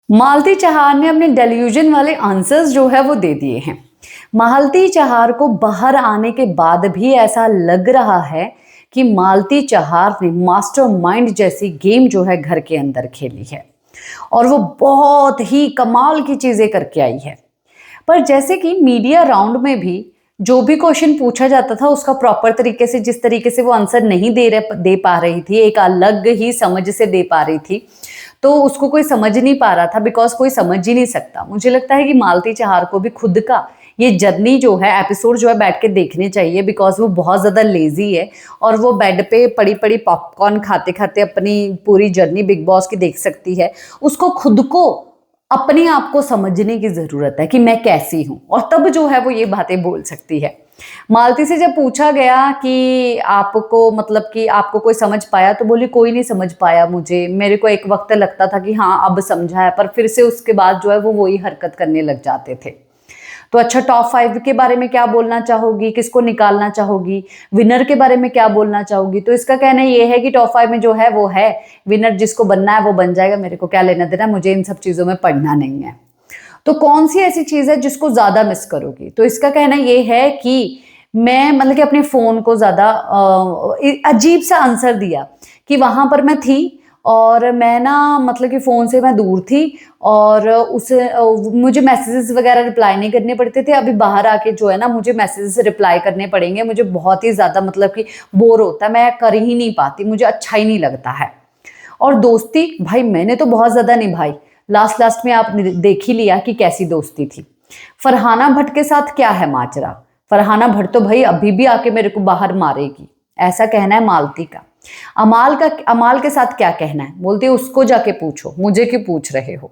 मालती चहार ने अपने डेल्यूजन वाले आंसर्स जो है वो दे दिए हैं। मालती चहार को बाहर आने के बाद भी ऐसा लग रहा है कि मालती चहार ने मास्टरमाइंड जैसी गेम जो है घर के अंदर खेली है और वो बहुत ही कमाल की चीजें करके आई है। पर जैसे कि मीडिया राउंड में भी जो भी क्वेश्चन पूछा जाता था उसका प्रॉपर तरीके से, जिस तरीके से वो आंसर नहीं दे पा रही थी, एक अलग ही समझ से दे पा रही थी, तो उसको कोई समझ नहीं पा रहा था, बिकॉज कोई समझ ही नहीं सकता। मुझे लगता है कि मालती चहार को भी खुद का ये जर्नी जो है, एपिसोड जो है, बैठ के देखने चाहिए, बिकॉज वो बहुत ज़्यादा लेजी है और वो बेड पे पड़ी पड़ी पॉपकॉर्न खाते खाते अपनी पूरी जर्नी बिग बॉस की देख सकती है। उसको खुद को अपने आप को समझने की ज़रूरत है कि मैं कैसी हूँ, और तब जो है वो ये बातें बोल सकती है। मालती से जब पूछा गया कि आपको, मतलब कि आपको कोई समझ पाया, तो बोली कोई नहीं समझ पाया मुझे, मेरे को एक वक्त लगता था कि हाँ अब समझा है, पर फिर से उसके बाद जो है वो वही हरकत करने लग जाते थे। तो अच्छा, टॉप 5 के बारे में क्या बोलना चाहोगी, किसको निकालना चाहोगी, विनर के बारे में क्या बोलना चाहोगी? तो इसका कहना ये है कि टॉप 5 में जो है वो है विनर, जिसको बनना है वो बन जाएगा, मेरे को क्या लेना देना, मुझे इन सब चीज़ों में पढ़ना नहीं है। तो कौन सी ऐसी चीज़ है जिसको ज़्यादा मिस करोगी? तो इसका कहना ये है कि मैं, मतलब कि अपने फ़ोन को ज़्यादा अजीब सा आंसर दिया कि वहाँ पर मैं थी और मैं ना, मतलब कि फ़ोन से मैं दूर थी और मुझे मैसेजेस वगैरह रिप्लाई नहीं करने पड़ते थे। अभी बाहर आके जो है ना, मुझे मैसेजेस रिप्लाई करने पड़ेंगे, मुझे बहुत ही ज़्यादा, मतलब कि बोर होता है, मैं कर ही नहीं पाती, मुझे अच्छा ही नहीं लगता है। और दोस्ती, भाई मैंने तो बहुत ज़्यादा निभाई, लास्ट लास्ट में आप देख ही लिया कि कैसी दोस्ती थी। फरहाना भट्ट के साथ क्या है माजरा? फरहाना भट्ट तो भाई अभी भी आके मेरे को बाहर मारेगी, ऐसा कहना है मालती का। अमाल के साथ क्या कहना है? बोलती है उसको जाके पूछो, मुझे क्यों पूछ रहे हो?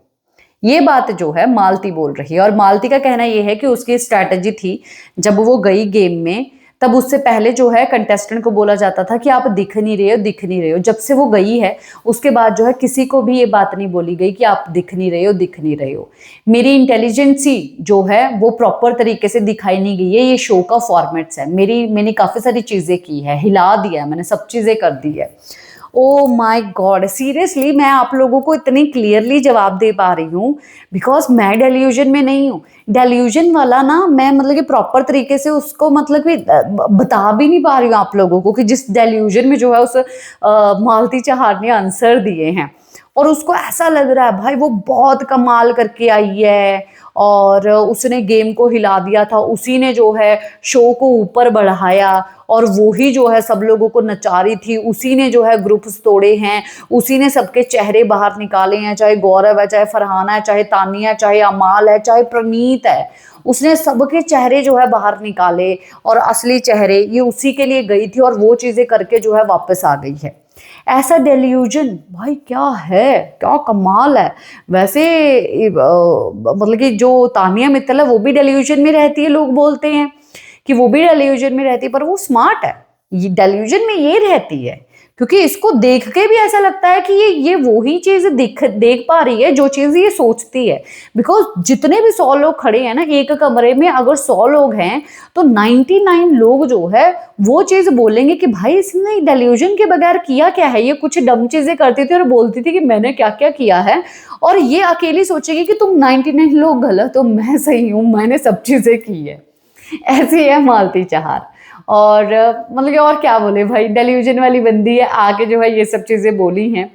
ये बात जो है मालती बोल रही है, और मालती का कहना ये है कि उसकी स्ट्रैटेजी थी, जब वो गई गेम में, तब उससे पहले जो है कंटेस्टेंट को बोला जाता था कि आप दिख नहीं रहे हो, दिख नहीं रहे हो। जब से वो गई है उसके बाद जो है किसी को भी ये बात नहीं बोली गई कि आप दिख नहीं रहे हो, दिख नहीं रहे हो। मेरी इंटेलिजेंसी जो है वो प्रॉपर तरीके से दिखाई नहीं गई है। ये शो का फॉर्मेट्स है, मैंने काफ़ी सारी चीज़ें की है, हिला दिया है मैंने, सब चीज़ें कर दी है। ओ माय गॉड, सीरियसली मैं आप लोगों को इतनी क्लियरली जवाब दे पा रही हूँ बिकॉज मैं डेल्यूजन में नहीं हूँ। डेल्यूजन वाला ना, मैं मतलब कि प्रॉपर तरीके से उसको, मतलब कि बता भी नहीं पा रही हूँ आप लोगों को कि जिस डेल्यूजन में जो है उस मालती चहार ने आंसर दिए हैं, और उसको ऐसा लग रहा है भाई वो बहुत कमाल करके आई है और उसने गेम को हिला दिया था, उसी ने जो है शो को ऊपर बढ़ाया, और वो ही जो है सब लोगों को नचा रही थी, उसी ने जो है ग्रुप्स तोड़े हैं, उसी ने सबके चेहरे बाहर निकाले हैं, चाहे गौरव है, चाहे फरहाना है, चाहे तानिया, चाहे अमाल है, चाहे प्रणीत है, उसने सबके चेहरे जो है बाहर निकाले, और असली चेहरे ये उसी के लिए गई थी, और वो चीज़ें करके जो है वापस आ गई है। ऐसा डेल्यूजन भाई क्या है, क्या कमाल है। वैसे मतलब कि जो तानिया मित्तल है वो भी डेल्यूजन में रहती है, लोग बोलते हैं कि वो भी डेल्यूजन में रहती है, पर वो स्मार्ट है, ये डेल्यूजन में ये रहती है, क्योंकि इसको देख के भी ऐसा लगता है कि ये वो ही चीज देख पा रही है जो चीज ये सोचती है। बिकॉज जितने भी 100 लोग खड़े हैं ना एक कमरे में, अगर 100 लोग हैं तो 99 लोग जो है वो चीज बोलेंगे कि भाई इसने डेल्यूजन के बगैर किया क्या है, ये कुछ डम चीजें करती थी और बोलती थी कि मैंने क्या क्या किया है, और ये अकेली सोचेगी कि तुम 99 लोग गलत हो, मैं सही हूँ, मैंने सब चीजें की है। ऐसी है मालती चहार। और मतलब कि और क्या बोले भाई, डेल्यूजन वाली बंदी है, आके जो है ये सब चीजें बोली हैं।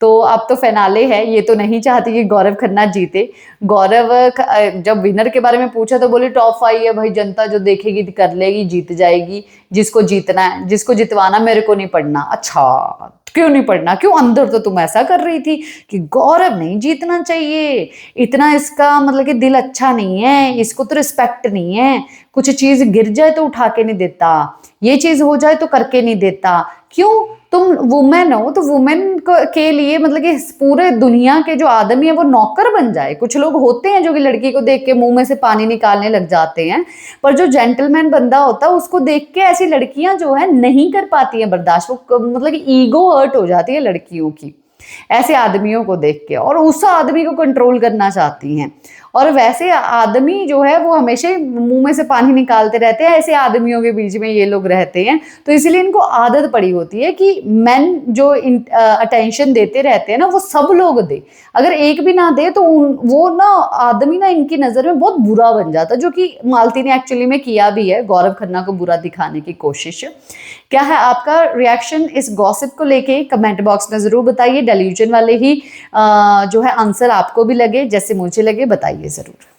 तो अब तो फिनाले है, ये तो नहीं चाहती कि गौरव खन्ना जीते। जब विनर के बारे में पूछा तो बोली टॉप 5 है भाई, जनता जो देखेगी कर लेगी, जीत जाएगी, जिसको जीतना है, जिसको जितवाना मेरे को नहीं पढ़ना। अच्छा, क्यों नहीं पढ़ना, क्यों? अंदर तो तुम ऐसा कर रही थी कि गौरव नहीं जीतना चाहिए, इतना इसका मतलब कि दिल अच्छा नहीं है, इसको तो रिस्पेक्ट नहीं है, कुछ चीज गिर जाए तो उठा के नहीं देता, ये चीज हो जाए तो करके नहीं देता। क्यों? तुम वुमेन हो तो वुमेन के लिए, मतलब कि पूरे दुनिया के जो आदमी है वो नौकर बन जाए। कुछ लोग होते हैं जो कि लड़की को देख के मुंह में से पानी निकालने लग जाते हैं, पर जो जेंटलमैन बंदा होता है उसको देख के ऐसी लड़कियां जो है नहीं कर पाती हैं बर्दाश्त, वो मतलब कि ईगो हर्ट हो जाती है लड़कियों की। ऐसे आदमियों को देख के, और उस आदमी को कंट्रोल करना चाहती हैं। और वैसे आदमी जो है वो हमेशा ही मुंह में से पानी निकालते रहते हैं, ऐसे आदमियों के बीच में ये लोग रहते हैं। तो इसलिए इनको आदत पड़ी होती है कि मेन जो अटेंशन देते रहते हैं ना, वो सब लोग दे। अगर एक भी ना दे तो वो ना आदमी ना इनकी नज़र में बहुत बुरा बन जाता, जो कि मालती ने एक्चुअली में किया भी है, गौरव खन्ना को बुरा दिखाने की कोशिश। क्या है आपका रिएक्शन इस गॉसिप को लेके? कमेंट बॉक्स में ज़रूर बताइए। डेल्यूजन वाले ही जो है आंसर आपको भी लगे जैसे मुझे लगे, बताइए ज़रूर।